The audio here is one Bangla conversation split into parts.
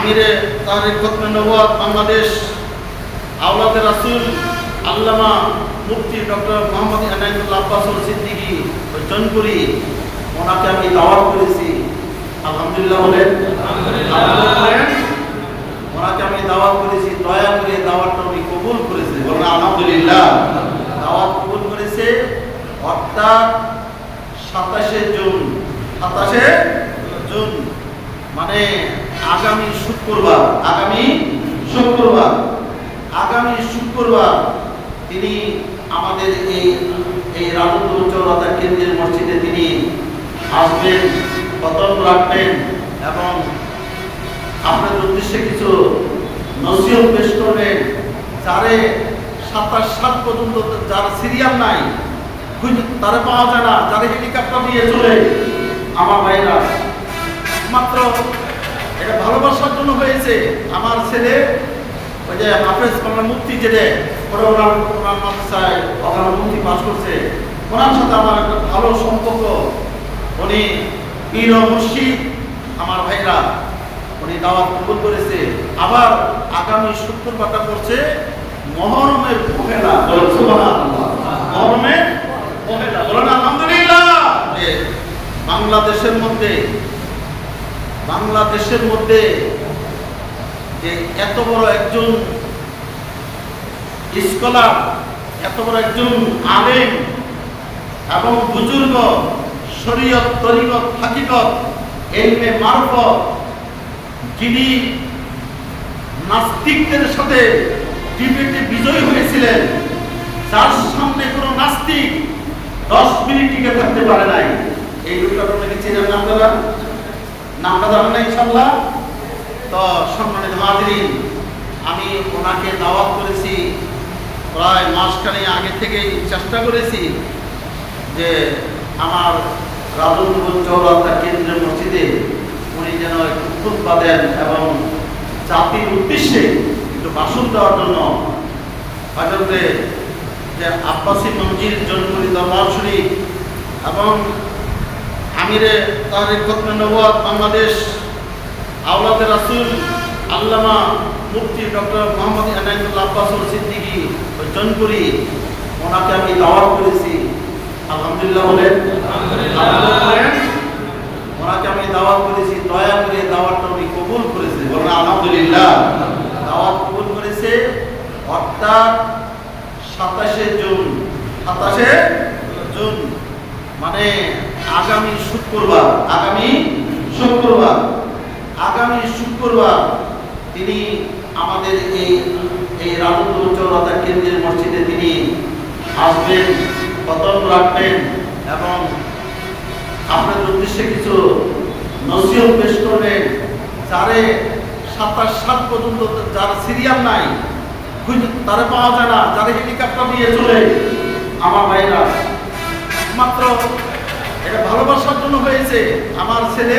আমিরে তারিক খতমে নবুয়ত বাংলাদেশ আওলাদে রাসূল আল্লামা মুফতি ডক্টর মোহাম্মদ এনায়েতুল্লাহ আব্বাসুল সিদ্দিকী জনপুরি, ওনাকে আমি দাওয়াত করেছি। আলহামদুলিল্লাহ বলেন, আলহামদুলিল্লাহ। ওনাকে আমি দাওয়াত করেছি, দয়া করে দাওয়াতটা উনি কবুল করেছে, বলেন আলহামদুলিল্লাহ। দাওয়াত কবুল করেছে, অর্থাৎ 27শে জুন মানে আগামী শুক্রবার তিনি আমাদের এই রাজুদ্দৌলা চৌরাস্তা কেন্দ্রীয় মসজিদে তিনি আসবেন, খতম রাখবেন এবং আপনাদের উদ্দেশ্যে কিছু নসিহত পেশ করবেন। যারে 27 পর্যন্ত যার সিরিয়াল নাই, তারা পাওয়া যায় না, যারা হেলিকপ্টার নিয়ে চলে, আমার ভাইরা মাত্র এটা ভালোবাসার জন্য হয়েছে। আমার ছেলে ওই যে হাফেজ বাংলা মুফতি যেটা ওনার মাদ্রাসায় ওখানে মুফতি পাস করছে, ওনার সাথে আমার একটা ভালো সম্পর্ক। উনি পীর ও মুর্শিদ, আমার ভাইরা উনি দাওয়াত কবুল করেছে। আবার আগামী শুক্রবারটা করছে মহরমের পহেলা, সুবহানাল্লাহ, মহরমের পহেলা, বলেন আলহামদুলিল্লাহ। বাংলাদেশের মধ্যে যে এত বড় একজন স্কলার, এত বড় একজন আলেম এবং বুজুর্গ, শরীয়ত, তরিকত, হাকিকত, ইলমে মারফত, যিনি নাস্তিকদের সাথে ডিবেটে বিজয়ী হয়েছিলেন, যার সামনে কোনো নাস্তিক 10 মিনিট টিকে থাকতে পারে নাই। এই লোকটা আপনাকে চেনার নামটা জানেন না ইনশাআল্লাহ। তো সম্মানিত হাজিরিন, আমি ওনাকে দাওয়াত করেছি প্রায় মাসখানেক আগে থেকেই, চেষ্টা করেছি যে আমার রাজুদ্দৌলা চৌরাস্তা কেন্দ্রীয় মসজিদে উনি যেন একটু খুতবা দেন এবং জাতির উদ্দেশ্যে একটু ভাষণ দেওয়ার জন্য হযরতে যে আব্বাসী মঞ্জিল জনপুরি দরবার শরীফ এবং আমিরে তারিক খতমে নবুয়ত বাংলাদেশ আওলাদে রাসূল আল্লামা মুফতি ডক্টর মোহাম্মদ এনায়েতুল্লাহ আব্বাসুল সিদ্দিকী জনপুরি, ওনাকে আমি দাওয়াত করেছি। আলহামদুলিল্লাহ বলেন, আলহামদুলিল্লাহ। ওনাকে আমি দাওয়াত করেছি, দয়া করে দাওয়াতটা উনি কবুল করেছে, বলেন আলহামদুলিল্লাহ। দাওয়াত কবুল করেছে, অর্থাৎ 27শে জুন মানে আগামী শুক্রবার তিনি আমাদের এই রাজুদ্দৌলা চৌরাস্তা কেন্দ্রীয় মসজিদে তিনি আসবেন, খতম রাখবেন এবং আপনাদের উদ্দেশ্যে কিছু নসিহত পেশ করবেন। যারে 27 পর্যন্ত যার সিরিয়াল নাই, তারা পাওয়া যায় না, যারা হেলিকপ্টার নিয়ে চলে, আমার ভাইরা মাত্র এটা ভালোবাসার জন্য হয়েছে। আমার ছেলে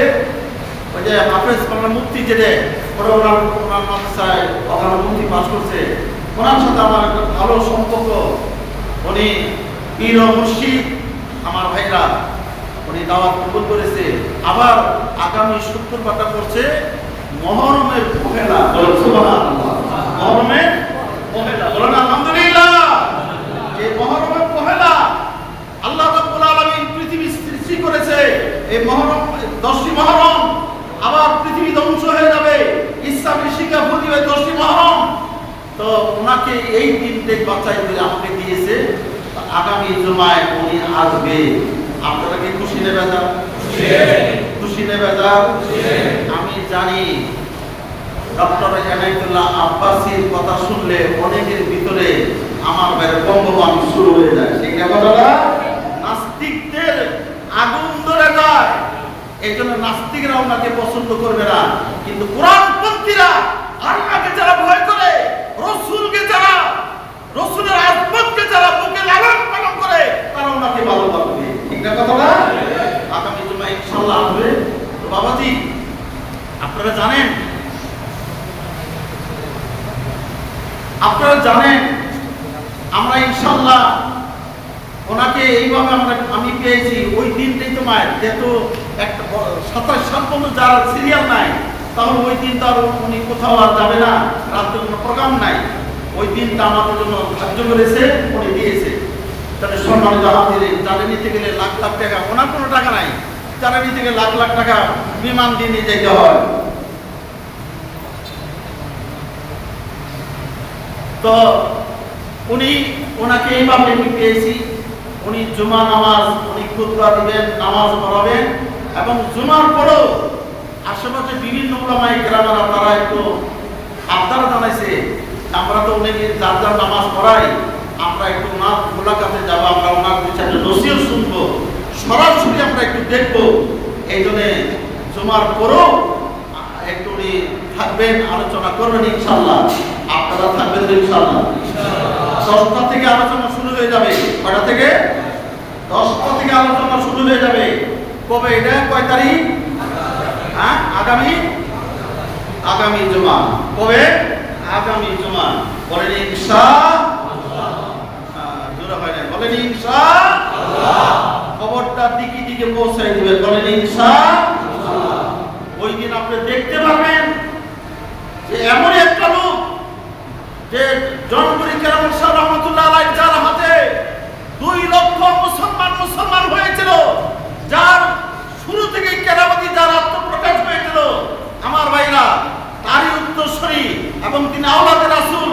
ওই যে হাফেজ বাংলা মুফতি যেটা ওনার মাদ্রাসায় ওখানে মুফতি পাস করছে, ওনার সাথে আমার একটা ভালো সম্পর্ক। উনি পীর ও মুর্শিদ, আমার ভাইরা উনি দাওয়াত কবুল করেছে। আবার আগামী শুক্রবারটা করছে মহরমের পহেলা, সুবহানাল্লাহ, মহরমের পহেলা, বলেন আলহামদুলিল্লাহ। এই মহরমের পহেলা আল্লাহ রাব্বুল আলামিন পৃথিবী সৃষ্টি করেছে। এই মহরম 10টি মহরম, আবার পৃথিবী ধ্বংস হয়ে যাবে, ইসলামের শিক্ষা প্রতিবে 10টি মহরম। তো ওনাকে এই দিনটা বাঁচাই করে আমাকে দিয়েছে। আগামী জুমায় উনি আসবে। আপনারা কি খুশি নেবে যা? খুশি নেবে যা? আমি জানি ডক্টর এনায়েতুল্লাহ আব্বাসীর কথা শুনলে অনেকের ভিতরে আমার বাইরে বঙ্গবান শুরু হয়ে যায়। ঠিক না কথাটা? নাস্তিকদের আগুন ধরে যায়, এই জন্য নাস্তিকরা ওনাকে পছন্দ করবে না। কিন্তু কোরআনপন্থীরা, আল্লাহকে যারা ভয় করে, রসুলকে যারা, রসুলের আদবকে যারা বুকে লালন পালন করে, তারা ওনাকে ভালোবাসবে। ঠিক না কথাটা? আগামী জুমায় ইনশাআল্লাহ আসবে। তো বাবাজি, আপনারা জানেন আমরা ইনশাআল্লাহ ওনাকে এইভাবে আমি পেয়েছি। ওই দিনটাই তো মায়ের যেহেতু একটা 27 সাল পর্যন্ত যারা সিরিয়াল নাই, তাহলে ওই দিন তো আর উনি কোথাও আর যাবে না, রাত্রে কোনো প্রোগ্রাম নাই, ওই দিনটা আমাদের জন্য ধার্য করেছে, উনি দিয়েছে। তাহলে সম্মানিত হাজিরিন, যারা নিতে গেলে লাখ লাখ টাকা, ওনার কোনো টাকা নাই, যারা নিতে গেলে লাখ লাখ টাকা বিমান দিয়ে নিয়ে যেতে হয়। তো ওনাকে এইভাবে আমি পেয়েছি, উনি জুমা নামাজ, উনি খুতবা দিবেন, নামাজ পড়াবেন, এবং জুমার পরেও আশেপাশে বিভিন্ন উলামায়ে কেরামেরা তারা একটু আবদার জানাইছে, আমরা তো উনি যার যার নামাজ পড়াই, আমরা একটু ওনার মোলাকাতে যাবো, আমরা ওনার বিষয়ে নসিহত শুনবো, সরাসরি আমরা একটু দেখবো। এই জন্য জুমার পরেও একটু উনি থাকবেন, আলোচনা করবেন ইনশাআল্লাহ। আপনারা থাকবেন তো ইনশাআল্লাহ? 10টা থেকে আলোচনা শুরু হয়ে যাবে। কয়টা থেকে? 10টা থেকে আলোচনা শুরু হয়ে যাবে। কবে এটা? কয় তারিখ? হ্যাঁ, আগামী জুমা। কবে? আগামী জুমা। বলেন ইনশাআল্লাহ। জোরে হয় না, বলেন ইনশাআল্লাহ। খবরটা দিকে দিকে পৌঁছাই দিবেন, বলেন ইনশাআল্লাহ। ওই দিন আপনি দেখতে পারবেন যে এমন একটা লোক, যে জনপুরি কেরামত শাহ রহমাতুল্লাহ আলাইহি যার হাতে 2 লক্ষ মুসলমান হয়েছিল, যার শুরু থেকে কেরামতি যার আত্মপ্রকাশ হয়েছিল, আমার ভাইরা তারই উত্তরসূরি, এবং তিনি আওলাদে রাসূল।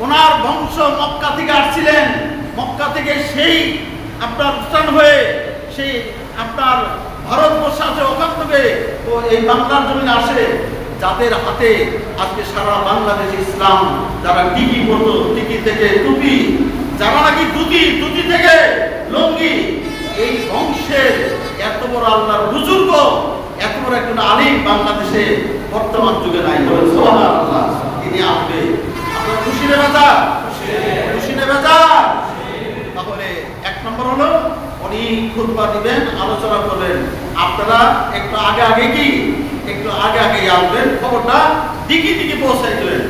ওনার বংশ মক্কা থেকে আসছিলেন, মক্কা থেকে সেই আপনার স্থান হয়ে সেই আপনার ভারতবর্ষ আছে, ওখান থেকে এই বাংলার জমিনে আসে, যাদের হাতে আজকে সারা বাংলাদেশে ইসলাম, যারা টিকি পরতো, টিকি থেকে টুপি, যারা নাকি দুটি থেকে লঙ্গি, এই বংশের এত বড় আল্লাহর বুজুর্গ, এত বড় একজন আলিম বাংলাদেশে বর্তমান যুগে নাই। বলেন সুবহানাল্লাহ। তিনি আসবে, আপনারা খুশি নেবে যা, খুশি নেবে যা। তাহলে 1 নম্বর হলো উনি খুতবা দিবেন, আলোচনা করবেন, আপনারা একটু আগে আগে আসবেন, খবরটা দিকে পৌঁছাই দেবেন।